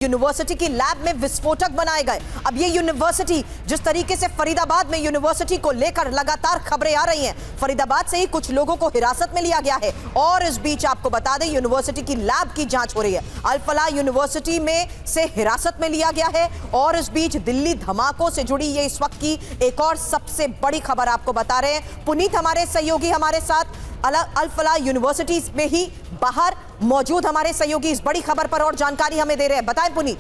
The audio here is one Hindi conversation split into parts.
यूनिवर्सिटी की लैब में विस्फोटक बनाए गए। अब ये यूनिवर्सिटी जिस तरीके से फरीदाबाद में यूनिवर्सिटी को लेकर लगातार खबरें आ रही हैं, फरीदाबाद से ही कुछ लोगों को हिरासत में लिया गया है और इस बीच आपको बता दें यूनिवर्सिटी की लैब की जांच हो रही है। अल फलाह यूनिवर्सिटी में से हिरासत में लिया गया है और इस बीच दिल्ली धमाकों से जुड़ी ये इस वक्त की एक और सबसे बड़ी खबर आपको बता रहे हैं। पुनीत हमारे सहयोगी हमारे साथ अल फलाह यूनिवर्सिटी में ही बाहर मौजूद हमारे सहयोगी इस बड़ी खबर पर और जानकारी हमें दे रहे हैं। बताएं पुनीत।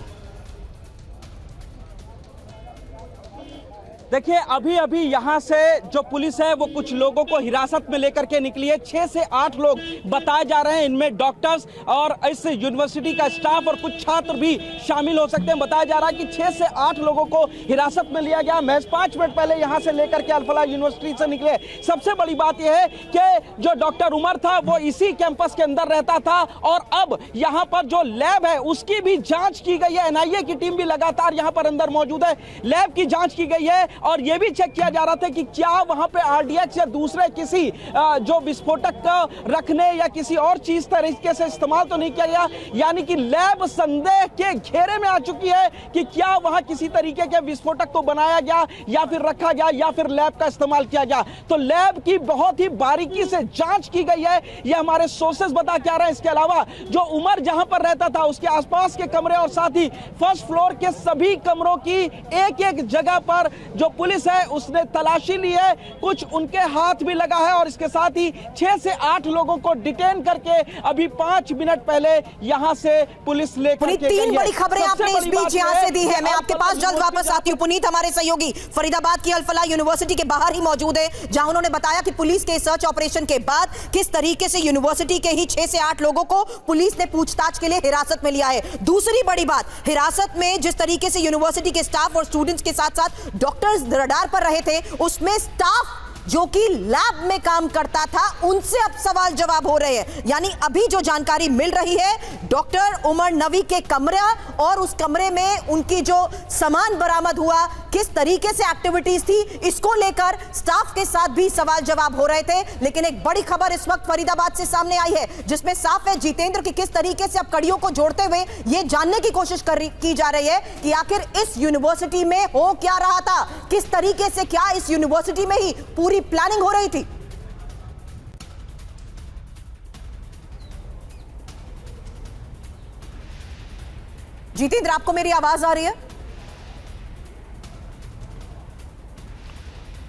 देखिए अभी अभी यहाँ से जो पुलिस है वो कुछ लोगों को हिरासत में लेकर के निकली है। 6 से 8 लोग बताए जा रहे हैं, इनमें डॉक्टर्स और इस यूनिवर्सिटी का स्टाफ और कुछ छात्र भी शामिल हो सकते हैं। बताया जा रहा है कि 6 से 8 लोगों को हिरासत में लिया गया। महज 5 मिनट पहले यहाँ से लेकर के अल फलाह यूनिवर्सिटी से निकले। सबसे बड़ी बात यह है कि जो डॉक्टर उमर था वो इसी कैंपस के अंदर रहता था और अब यहाँ पर जो लैब है उसकी भी जाँच की गई है। NIA की टीम भी लगातार यहाँ पर अंदर मौजूद है। लैब की जाँच की गई है और यह भी चेक किया जा रहा था कि क्या वहां पे RDX या दूसरे किसी जो विस्फोटक रखने या किसी और चीज तरीके से इस्तेमाल तो नहीं किया गया। यानी कि लैब संदेह के घेरे में आ चुकी है कि क्या वहां किसी तरीके के विस्फोटक को बनाया गया या फिर रखा गया या फिर लैब का इस्तेमाल किया गया। तो लैब की बहुत ही बारीकी से जांच की गई है, यह हमारे सोर्सेस बता के आ रहे हैं। इसके अलावा जो उमर जहां पर रहता था उसके आसपास के कमरे और साथ ही फर्स्ट फ्लोर के सभी कमरों की एक एक जगह पर जो पुलिस है उसने तलाशी ली है। कुछ उनके हाथ भी लगा है और इसके साथ ही 6 से 8 लोगों को डिटेन करके अभी 5 मिनट पहले यहां से पुलिस लेकर के गई है। 3 बड़ी खबरें आपने इस बीच यहां से दी है। मैं आपके पास जल्द वापस आती हूं। पुनीत हमारे सहयोगी फरीदाबाद की अल फलाह यूनिवर्सिटी के बाहर ही मौजूद है, जहां उन्होंने बताया कि पुलिस के सर्च ऑपरेशन के बाद किस तरीके से यूनिवर्सिटी के ही 6 से 8 लोगों को पुलिस ने पूछताछ के लिए हिरासत में लिया है। दूसरी बड़ी बात, हिरासत में जिस तरीके से यूनिवर्सिटी के स्टाफ और स्टूडेंट्स के साथ साथ डॉक्टर्स रडार पर रहे थे, उसमें स्टाफ जो कि लैब में काम करता था उनसे अब सवाल जवाब हो रहे हैं। यानी अभी जो जानकारी मिल रही है, डॉक्टर उमर नवी के कमरा और उस कमरे में उनकी जो सामान बरामद हुआ, किस तरीके से एक्टिविटीज थी, इसको लेकर स्टाफ के साथ भी सवाल जवाब हो रहे थे। लेकिन एक बड़ी खबर इस वक्त फरीदाबाद से सामने आई है जिसमें साफ है जितेंद्र की किस तरीके से अब कड़ियों को जोड़ते हुए यह जानने की कोशिश की जा रही है कि आखिर इस यूनिवर्सिटी में हो क्या रहा था, किस तरीके से क्या इस यूनिवर्सिटी में ही पूरी प्लानिंग हो रही थी। जितेंद्र, आपको मेरी आवाज आ रही है?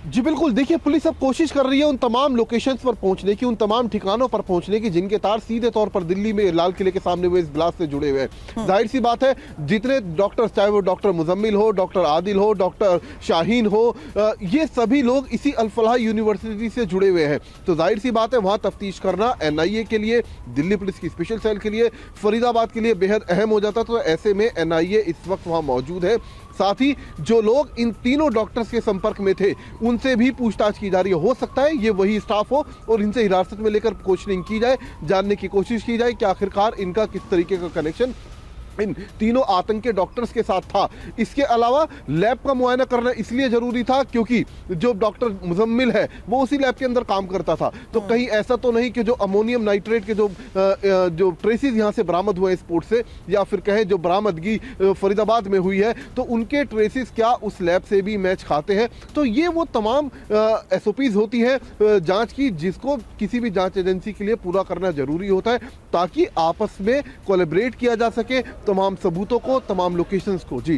जी बिल्कुल। देखिए पुलिस अब कोशिश कर रही है उन तमाम लोकेशंस पर पहुंचने की, उन तमाम ठिकानों पर पहुंचने की जिनके तार सीधे तौर पर दिल्ली में लाल किले के सामने हुए इस ब्लास्ट से जुड़े हुए हैं। जाहिर सी बात है जितने डॉक्टर्स, चाहे वो डॉक्टर मुजम्मिल हो, डॉक्टर आदिल हो, डॉक्टर शाहीन हो, ये सभी लोग इसी अल फलाह यूनिवर्सिटी से जुड़े हुए हैं। तो जाहिर सी बात है वहां तफ्तीश करना NIA के लिए, दिल्ली पुलिस की स्पेशल सेल के लिए, फरीदाबाद के लिए बेहद अहम हो जाता। तो ऐसे में NIA इस वक्त वहां मौजूद है। साथ ही जो लोग इन तीनों डॉक्टर्स के संपर्क में थे उनसे भी पूछताछ की जा रही है। हो सकता है ये वही स्टाफ हो और इनसे हिरासत में लेकर क्वेश्चनिंग की जाए, जानने की कोशिश की जाए कि आखिरकार इनका किस तरीके का कनेक्शन इन तीनों आतंकी डॉक्टर्स के साथ था। इसके अलावा लैब का मुआयना करना इसलिए जरूरी था क्योंकि जो डॉक्टर मुजम्मिल है वो उसी लैब के अंदर काम करता था। तो कहीं ऐसा तो नहीं कि जो अमोनियम नाइट्रेट के जो ट्रेसेस यहाँ से बरामद हुए स्पोर्ट से, या फिर कहें जो बरामदगी फरीदाबाद में हुई है तो उनके ट्रेसेस क्या उस लैब से भी मैच खाते हैं। तो ये वो तमाम SOPs होती है जांच की, जिसको किसी भी जांच एजेंसी के लिए पूरा करना जरूरी होता है ताकि आपस में कोलैबोरेट किया जा सके तमाम सबूतों को, तमाम लोकेशंस को। जी।